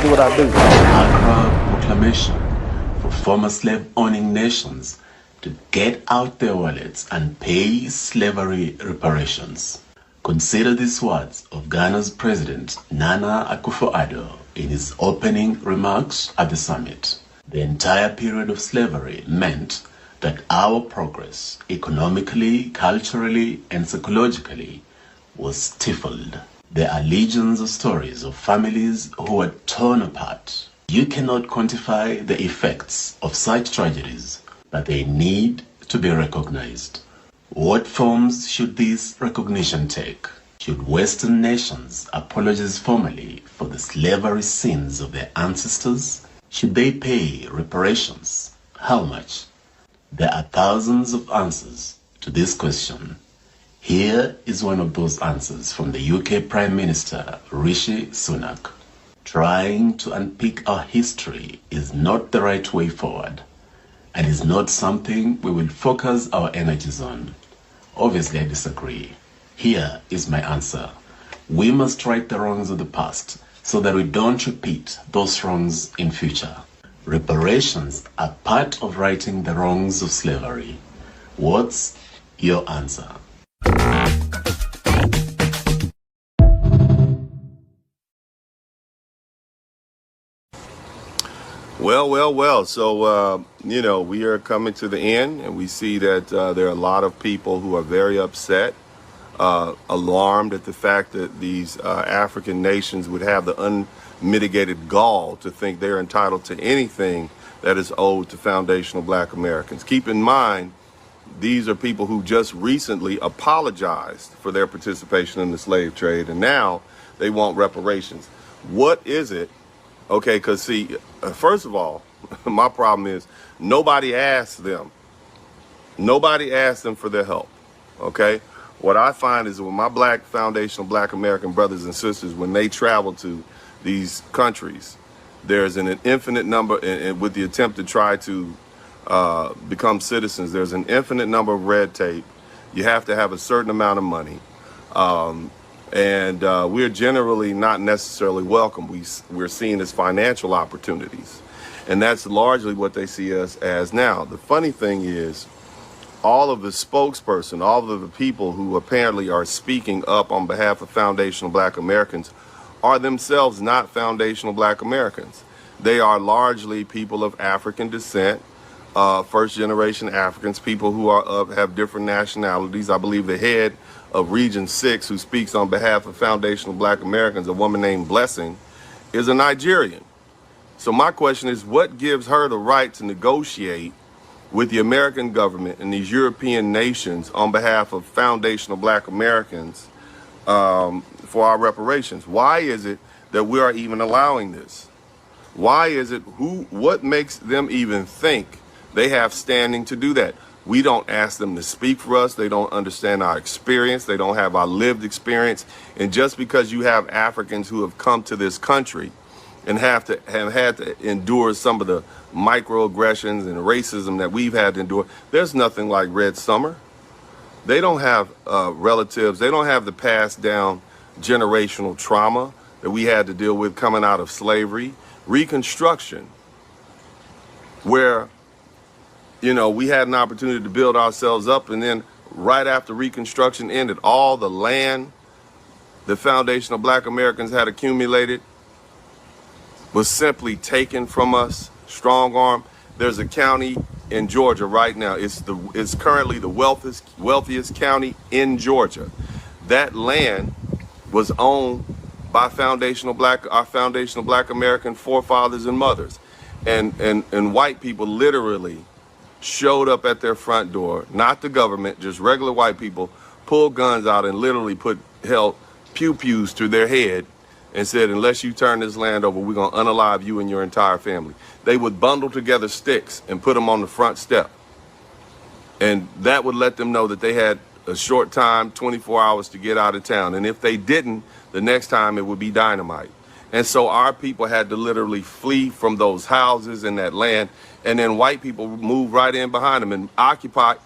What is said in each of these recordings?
do what I do. Accra Proclamation for former slave-owning nations to get out their wallets and pay slavery reparations. Consider these words of Ghana's President Nana Akufo-Addo in his opening remarks at the summit. The entire period of slavery meant that our progress economically, culturally, and psychologically was stifled. There are legions of stories of families who were torn apart. You cannot quantify the effects of such tragedies, but they need to be recognized. What forms should this recognition take? Should Western nations apologize formally for the slavery sins of their ancestors? Should they pay reparations? How much? There are thousands of answers to this question. Here is one of those answers from the UK Prime Minister Rishi Sunak. Trying to unpick our history is not the right way forward, and is not something we will focus our energies on. Obviously, I disagree. Here is my answer. We must right the wrongs of the past so that we don't repeat those wrongs in future. Reparations are part of righting the wrongs of slavery. What's your answer? Well. So, we are coming to the end, and we see that there are a lot of people who are very upset, alarmed at the fact that these African nations would have the unmitigated gall to think they're entitled to anything that is owed to foundational Black Americans. Keep in mind, these are people who just recently apologized for their participation in the slave trade, and now they want reparations. What is it? Okay, because see, first of all, my problem is nobody asked them. Nobody asked them for their help. Okay? What I find is when my Black foundational Black American brothers and sisters, when they travel to these countries, there's an infinite number, and with the attempt to try to become citizens, there's an infinite number of red tape. You have to have a certain amount of money. And we're generally not necessarily welcome. We're seen as financial opportunities. And that's largely what they see us as now. The funny thing is, all of the spokesperson, all of the people who apparently are speaking up on behalf of foundational Black Americans are themselves not foundational Black Americans. They are largely people of African descent, first generation Africans, people who have different nationalities. I believe the head of Region 6, who speaks on behalf of foundational Black Americans, a woman named Blessing, is a Nigerian. So my question is, what gives her the right to negotiate with the American government and these European nations on behalf of foundational Black Americans for our reparations? Why is it that we are even allowing this? Why is it, what makes them even think they have standing to do that? We don't ask them to speak for us. They don't understand our experience. They don't have our lived experience. And just because you have Africans who have come to this country and have had to endure some of the microaggressions and racism that we've had to endure, there's nothing like Red Summer. They don't have relatives. They don't have the passed down generational trauma that we had to deal with coming out of slavery. Reconstruction, where we had an opportunity to build ourselves up, and then right after Reconstruction ended, all the land the foundational Black Americans had accumulated was simply taken from us, strong arm. There's a county in Georgia right now. It's currently the wealthiest county in Georgia. That land was owned by our foundational Black American forefathers and mothers, and white people literally showed up at their front door, not the government, just regular white people, pulled guns out and literally held pew-pews to their head and said, unless you turn this land over, we're going to unalive you and your entire family. They would bundle together sticks and put them on the front step. And that would let them know that they had a short time, 24 hours to get out of town. And if they didn't, the next time it would be dynamite. And so our people had to literally flee from those houses and that land. And then white people moved right in behind them and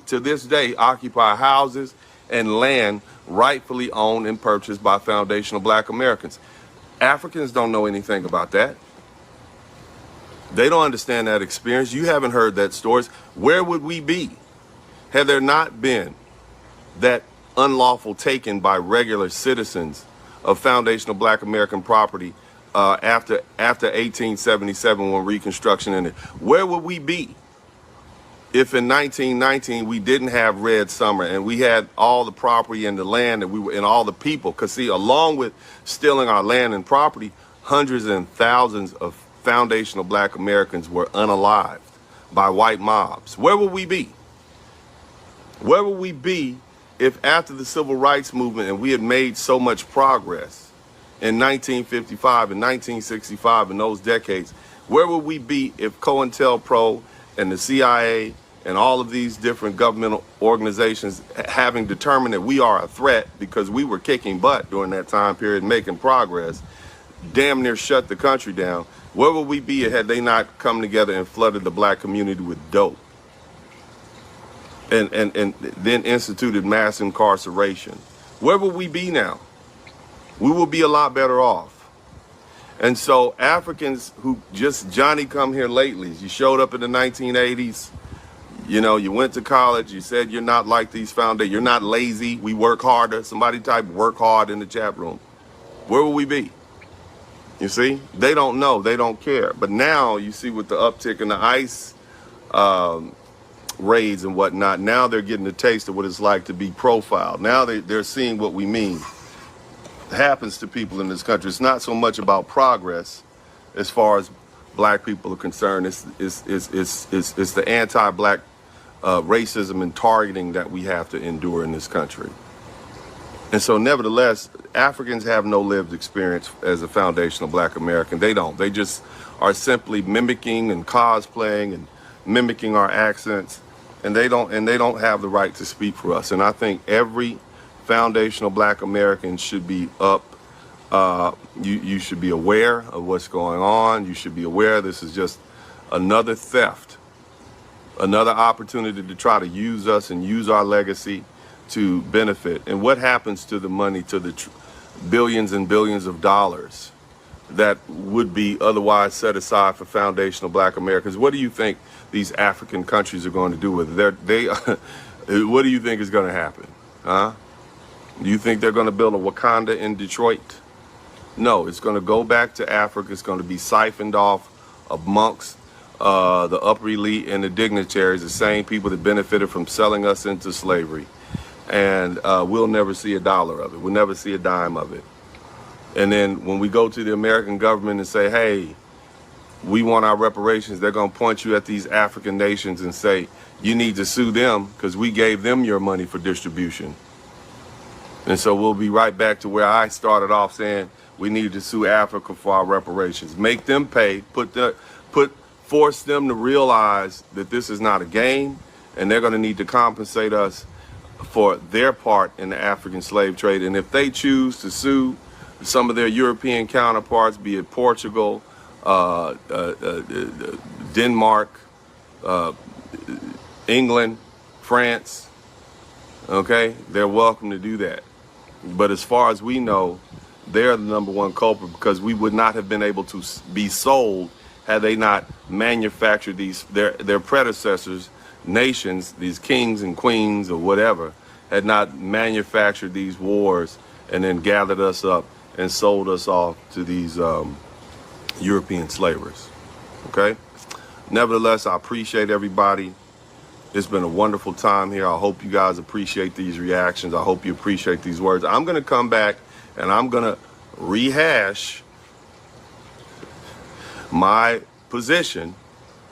to this day, occupy houses and land rightfully owned and purchased by foundational Black Americans. Africans don't know anything about that. They don't understand that experience. You haven't heard that stories. Where would we be had there not been that unlawful taking by regular citizens of foundational Black American property after 1877 when Reconstruction ended? Where would we be if in 1919 we didn't have Red Summer and we had all the property and the land and we were and all the people? Because see, along with stealing our land and property, hundreds and thousands of foundational Black Americans were unalived by white mobs. Where would we be? Where would we be if after the Civil Rights Movement and we had made so much progress in 1955 and 1965 in those decades, where would we be if COINTELPRO and the CIA and all of these different governmental organizations, having determined that we are a threat because we were kicking butt during that time period, making progress, damn near shut the country down? Where would we be had they not come together and flooded the Black community with dope and then instituted mass incarceration? Where would we be now? We will be a lot better off. And so Africans who just Johnny come here lately, you showed up in the 1980s, you know, you went to college, you said you're not like these foundations, you're not lazy, we work harder. Somebody type work hard in the chat room. Where will we be? You see, they don't know, they don't care. But now you see with the uptick in the ICE raids and whatnot, now they're getting a taste of what it's like to be profiled. Now they're seeing what we mean happens to people in this country. It's not so much about progress as far as Black people are concerned. It's the anti-Black racism and targeting that we have to endure in this country. And so nevertheless, Africans have no lived experience as a foundational Black American. They don't. They just are simply mimicking and cosplaying and mimicking our accents, and they don't have the right to speak for us. And I think every foundational Black American should be up. You should be aware of what's going on. You should be aware this is just another theft, another opportunity to try to use us and use our legacy to benefit. And what happens to the money, to the billions and billions of dollars that would be otherwise set aside for foundational Black Americans? What do you think these African countries are going to do with it? What do you think is going to happen? Huh? Do you think they're going to build a Wakanda in Detroit? No, it's going to go back to Africa. It's going to be siphoned off amongst the upper elite and the dignitaries, the same people that benefited from selling us into slavery. And we'll never see a dollar of it. We'll never see a dime of it. And then when we go to the American government and say, hey, we want our reparations, they're going to point you at these African nations and say, you need to sue them because we gave them your money for distribution. And so we'll be right back to where I started off saying we need to sue Africa for our reparations. Make them pay, force them to realize that this is not a game, and they're going to need to compensate us for their part in the African slave trade. And if they choose to sue some of their European counterparts, be it Portugal, Denmark, England, France, okay, they're welcome to do that. But as far as we know, they're the number one culprit, because we would not have been able to be sold had they not manufactured these, their predecessors, nations, these kings and queens or whatever, had not manufactured these wars and then gathered us up and sold us off to these European slavers. Okay? Nevertheless, I appreciate everybody. It's been a wonderful time here. I hope you guys appreciate these reactions. I hope you appreciate these words. I'm going to come back and I'm going to rehash my position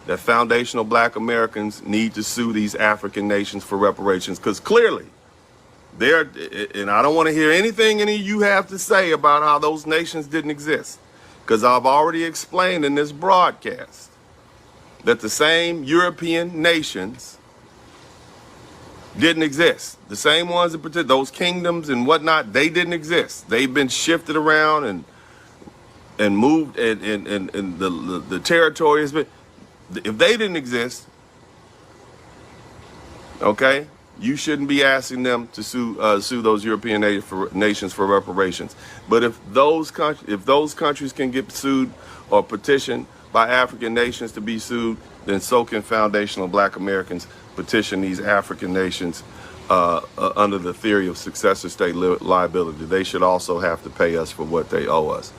that foundational Black Americans need to sue these African nations for reparations, because clearly they're, and I don't want to hear anything any of you have to say about how those nations didn't exist, because I've already explained in this broadcast that the same European nations didn't exist. The same ones in particular, those kingdoms and whatnot, they didn't exist. They've been shifted around and moved, and the territory has been. If they didn't exist, okay, you shouldn't be asking them to sue those European nations for reparations. But if those countries can get sued or petition by African nations to be sued, then so can foundational black Americans petition these African nations under the theory of successor state liability. They should also have to pay us for what they owe us.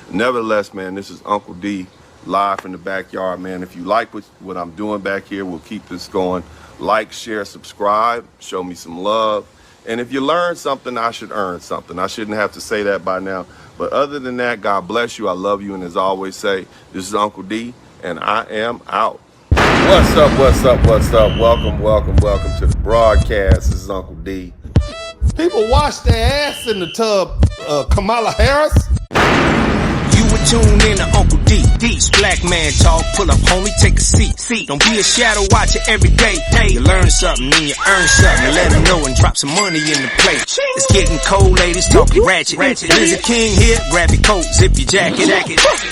Nevertheless, man, this is Uncle D live from the backyard, man. If you like what I'm doing back here, we'll keep this going. Like, share, subscribe, show me some love. And if you learn something, I should earn something. I shouldn't have to say that by now. But other than that, God bless you. I love you. And as I always say, this is Uncle D, and I am out. What's up, what's up, what's up? Welcome, welcome, welcome to the broadcast. This is Uncle D. People wash their ass in the tub, Kamala Harris. You would tune in to Uncle D. Black man talk, pull up, homie, take a seat. Don't be a shadow watcher every day. You learn something and you earn something. And let them know and drop some money in the plate. It's getting cold, ladies, talking ratchet. There's a king here, grab your coat, zip your jacket.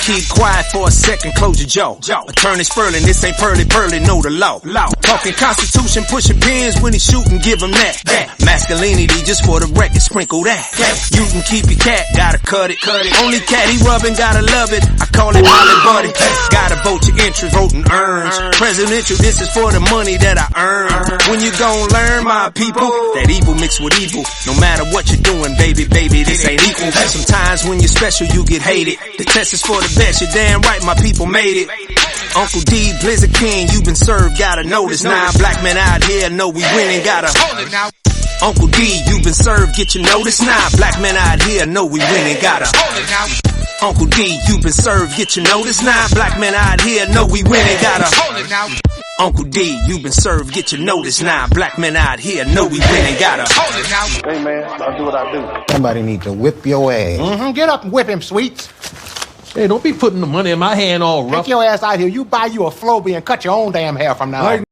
Keep quiet for a second, close your jaw. Attorney Spurling, this ain't pearly, know the law. Talking Constitution, pushing pins when he shooting, give him that. Masculinity, just for the record, sprinkle that. You can keep your cat, gotta cut it. Only cat he rubbing, gotta love it. I call it Holly Buddy. Gotta vote your interest, vote and earn. Presidential, this is for the money that I earn. When you gon' learn, my people, that evil mixed with evil. No matter what you're doing, baby, this ain't equal. Sometimes when you're special, you get hated. The test is for the best, you're damn right, my people made it. Uncle D, Blizzard King, you been served, gotta know this now. Black men out here know we winning, gotta hold it now. Uncle D, you been served, get your notice now. Black men out here know we winning, gotta hold it now. Uncle D, you been served, get your notice now. Black men out here know we winning, gotta hold it now. Uncle D, you been served, get your notice now. Black men out here know we winning, gotta hold it now. Hey man, I'll do what I do. Somebody need to whip your ass. Get up and whip him, Sweets. Hey, don't be putting the money in my hand all rough. Take your ass out here. You buy you a Flowbee and cut your own damn hair from now on.